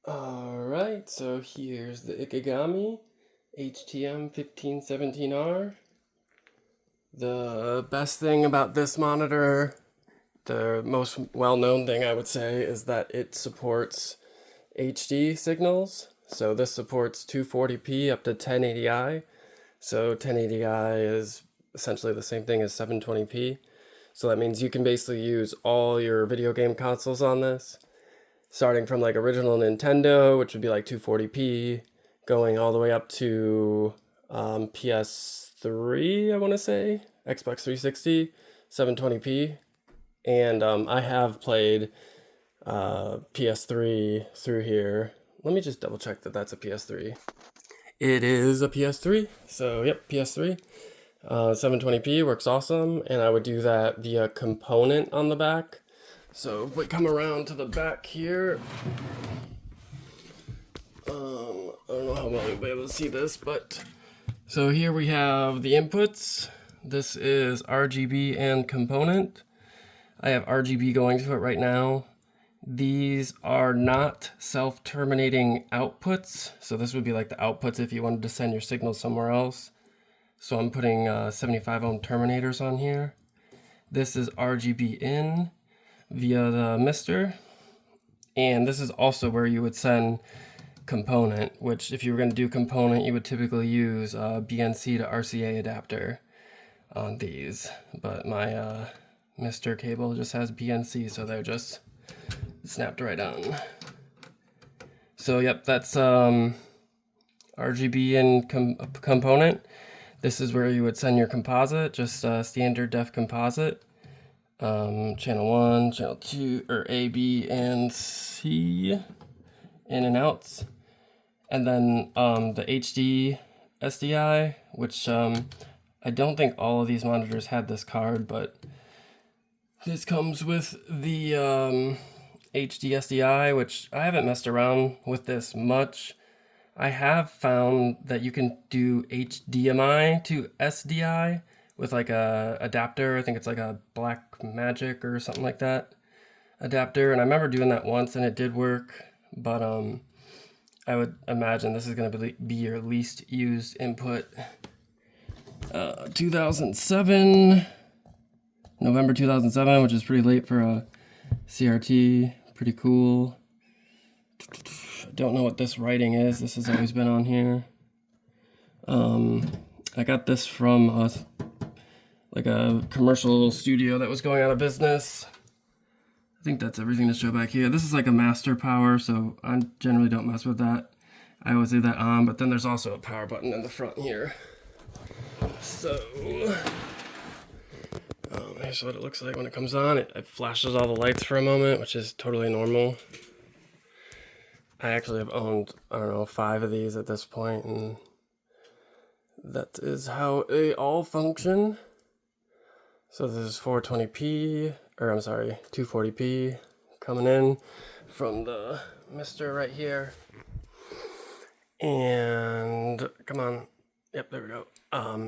Alright, so here's the Ikegami HTM-1517R. The best thing about this monitor, the most well-known thing I would say, is that it supports HD signals. So this supports 240p up to 1080i. So 1080i is essentially the same thing as 720p. So that means you can basically use all your video game consoles on this, starting from like original Nintendo, which would be like 240p, going all the way up to PS3, I want to say, Xbox 360, 720p. And I have played PS3 through here. Let me just double check that that's a PS3. It is a PS3, so yep, PS3. 720p works awesome, and I would do that via component on the back. So if we come around to the back here, I don't know how well you'll be able to see this, but so here we have the inputs. This is RGB and component. I have RGB going to it right now. These are not self-terminating outputs, so this would be like the outputs if you wanted to send your signal somewhere else. So I'm putting 75 ohm terminators on here. This is RGB in via the mister, and this is also where you would send component, which if you were going to do component, you would typically use BNC to RCA adapter on these, but my mister cable just has BNC, so they're just snapped right on. So yep, that's RGB and component. This is where you would send your composite, just standard def composite. Channel 1, channel 2, or A, B, and C, in and outs. And then the HD SDI, which I don't think all of these monitors had this card, but this comes with the HD SDI, which I haven't messed around with this much. I have found that you can do HDMI to SDI with like a adapter. I think it's like a Black Magic or something like that adapter. And I remember doing that once and it did work, but I would imagine this is going to be your least used input. 2007, November 2007, which is pretty late for a CRT. Pretty cool. I don't know what this writing is. This has always been on here. I got this from like a commercial studio that was going out of business. I think that's everything to show back here. This is like a master power, so I generally don't mess with that. I always leave that on, but then there's also a power button in the front here. So here's what it looks like when it comes on. It flashes all the lights for a moment, which is totally normal. I actually have owned, I don't know, 5 of these at this point, and that is how they all function. So this is 420p, or I'm sorry, 240p coming in from the mister right here. And come on, yep, there we go.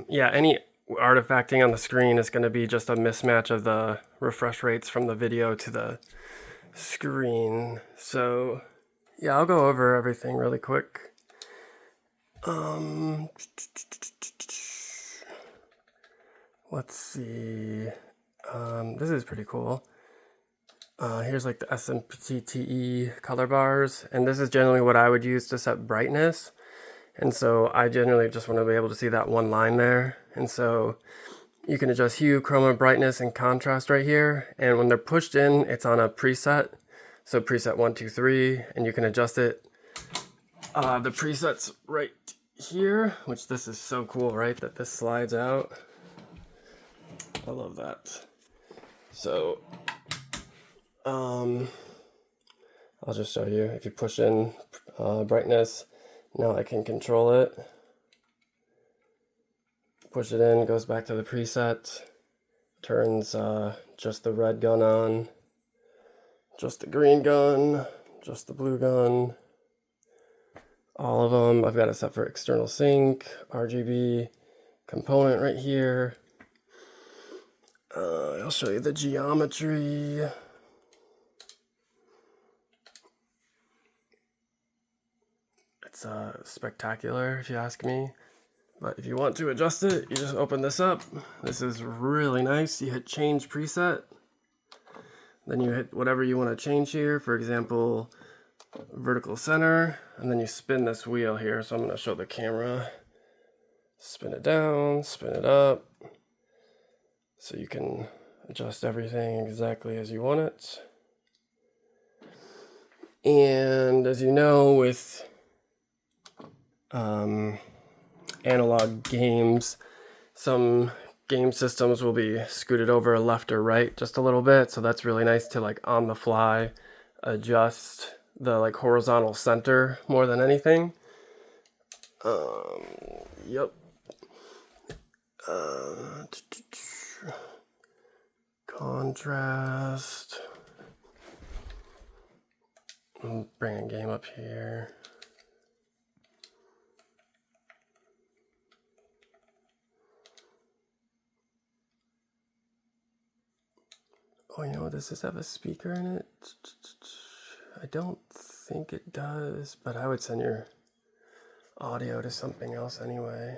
Yeah, any artifacting on the screen is going to be just a mismatch of the refresh rates from the video to the screen. So yeah, I'll go over everything really quick. Let's see. This is pretty cool. Here's like the SMPTE color bars, and this is generally what I would use to set brightness. And so I generally just want to be able to see that one line there. And so you can adjust hue, chroma, brightness, and contrast right here. And when they're pushed in, it's on a preset. So preset 1, 2, 3, and you can adjust it. The preset's right here, which this is so cool, right? That this slides out. I love that. So, I'll just show you. If you push in brightness, now I can control it. Push it in, goes back to the preset, turns just the red gun on, just the green gun, just the blue gun, all of them. I've got it set for external sync, RGB, component right here. I'll show you the geometry. It's spectacular if you ask me. But if you want to adjust it, you just open this up. This is really nice. You hit change preset. Then you hit whatever you want to change here. For example, vertical center. And then you spin this wheel here. So I'm going to show the camera. Spin it down, spin it up. So you can adjust everything exactly as you want it. And as you know, with analog games, some game systems will be scooted over left or right just a little bit, so that's really nice to like on the fly adjust the like horizontal center more than anything. Yep. Contrast. Bring a game up here. Oh, you know, does this have a speaker in it? I don't think it does, but I would send your audio to something else anyway.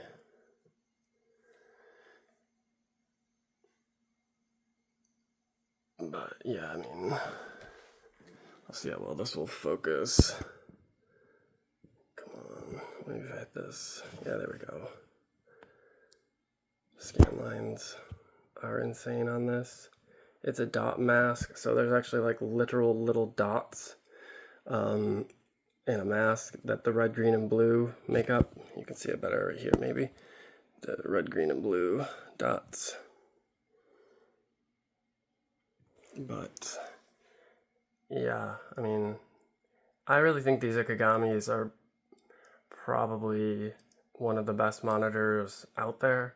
But yeah, I mean, let's see how well this will focus. Come on, maybe if I hit this. Yeah, there we go. Scan lines are insane on this. It's a dot mask, so there's actually like literal little dots in a mask that the red, green, and blue make up. You can see it better right here, maybe. The red, green, and blue dots. But yeah, I mean, I really think these Ikegamis are probably one of the best monitors out there.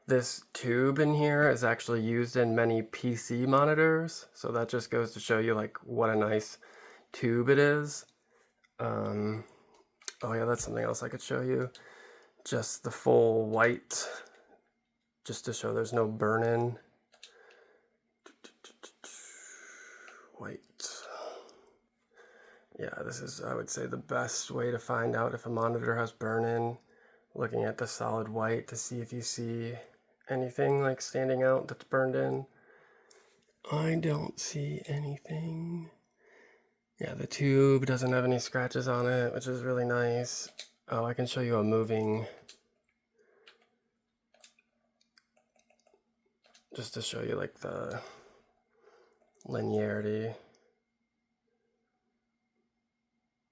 This tube in here is actually used in many PC monitors, so that just goes to show you like what a nice tube it is. Oh yeah, that's something else I could show you. Just the full white, just to show there's no burn-in. White. Yeah, this is, I would say, the best way to find out if a monitor has burn-in. Looking at the solid white to see if you see anything like standing out that's burned in. I don't see anything. Yeah, the tube doesn't have any scratches on it, which is really nice. Oh, I can show you a moving, just to show you like the linearity.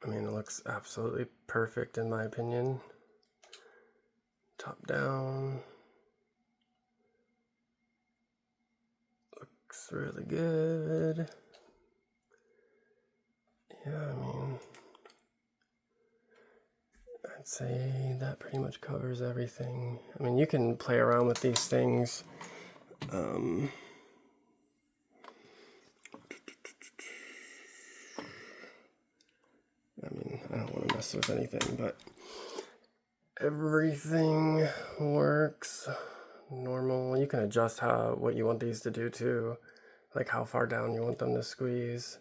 I mean, it looks absolutely perfect in my opinion. Top down. Looks really good. Yeah, I mean, I'd say that pretty much covers everything. I mean, you can play around with these things. I mean, I don't want to mess with anything, but everything works normal. You can adjust what you want these to do too, like how far down you want them to squeeze.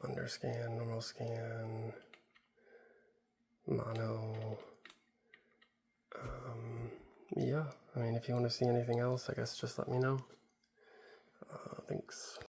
Under scan, normal scan, mono. Yeah, I mean, if you want to see anything else, I guess just let me know. Thanks.